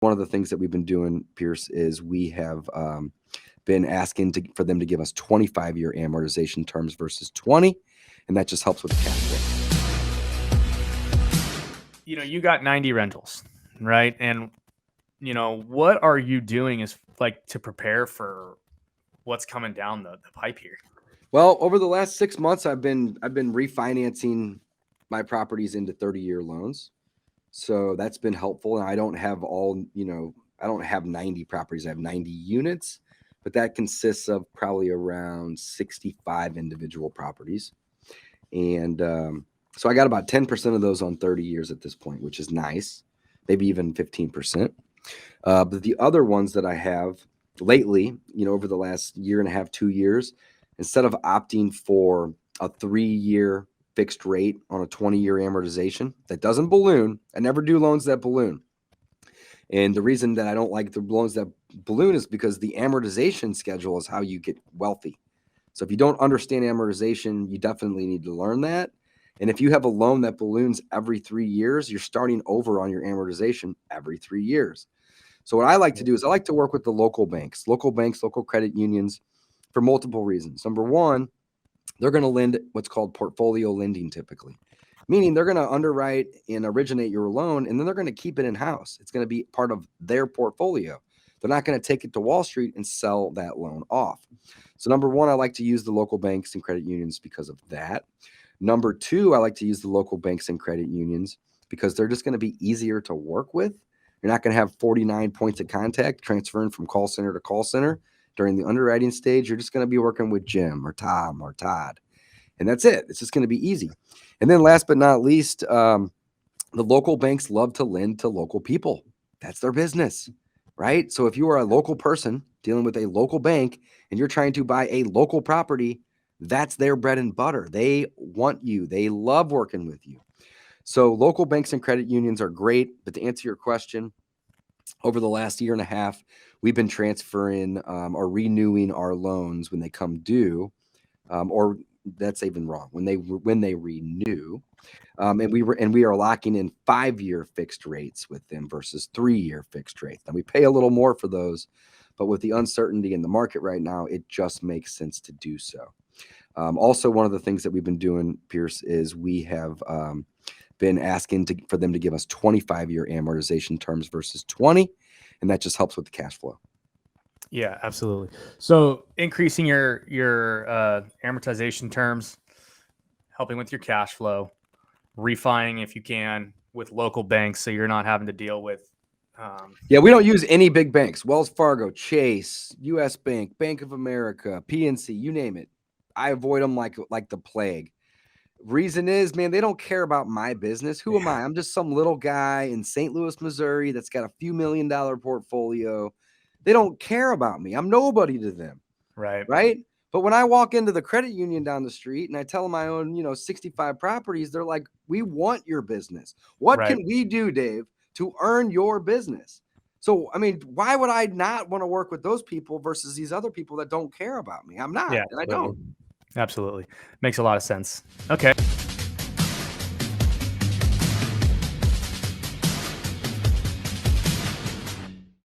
One of the things that we've been doing, Pierce, is we have been asking for them to give us 25-year amortization terms versus 20, and that just helps with the cash flow. You got 90 rentals, right? And what are you doing is like to prepare for what's coming down the pipe here? Well, over the last 6 months, I've been refinancing my properties into 30-year loans. So that's been helpful. And I don't have I don't have 90 properties. I have 90 units, but that consists of probably around 65 individual properties. And so I got about 10% of those on 30 years at this point, which is nice, maybe even 15%. But the other ones that I have lately, over the last year and a half, 2 years, instead of opting for a 3-year fixed rate on a 20-year amortization that doesn't balloon, I never do loans that balloon. And the reason that I don't like the loans that balloon is because the amortization schedule is how you get wealthy. So if you don't understand amortization, you definitely need to learn that. And if you have a loan that balloons every 3 years, you're starting over on your amortization every 3 years. So what I like to do is I like to work with the local banks, local credit unions, for multiple reasons. Number one, they're going to lend what's called portfolio lending typically, meaning they're going to underwrite and originate your loan, and then they're going to keep it in-house. It's going to be part of their portfolio. They're not going to take it to Wall Street and sell that loan off. So number one, I like to use the local banks and credit unions because of that. Number two, I like to use the local banks and credit unions because they're just going to be easier to work with. You're not going to have 49 points of contact transferring from call center to call center during the underwriting stage. You're just going to be working with Jim or Tom or Todd. And that's it. It's just going to be easy. And then last but not least, the local banks love to lend to local people. That's their business, right? So if you are a local person dealing with a local bank and you're trying to buy a local property, that's their bread and butter. They want you. They love working with you. So local banks and credit unions are great. But to answer your question, over the last year and a half, we've been transferring or renewing our loans when they come due, or that's even wrong, when they renew. And we are locking in 5-year fixed rates with them versus 3-year fixed rates. And we pay a little more for those, but with the uncertainty in the market right now, it just makes sense to do so. Also, one of the things that we've been doing, Pierce, is we have been asking for them to give us 25-year amortization terms versus 20, and that just helps with the cash flow. Yeah, absolutely. So increasing your amortization terms, helping with your cash flow, refining if you can with local banks, so you're not having to deal with. We don't use any big banks: Wells Fargo, Chase, U.S. Bank, Bank of America, PNC, you name it. I avoid them like the plague. Reason is, man, they don't care about my business. Who am I? I'm just some little guy in St. Louis, Missouri that's got a few $1 million portfolio. They don't care about me. I'm nobody to them. Right. But when I walk into the credit union down the street and I tell them I own, 65 properties, they're like, we want your business. What can we do, Dave, to earn your business? So, I mean, why would I not want to work with those people versus these other people that don't care about me? I'm not, and I don't. Absolutely. Makes a lot of sense. Okay.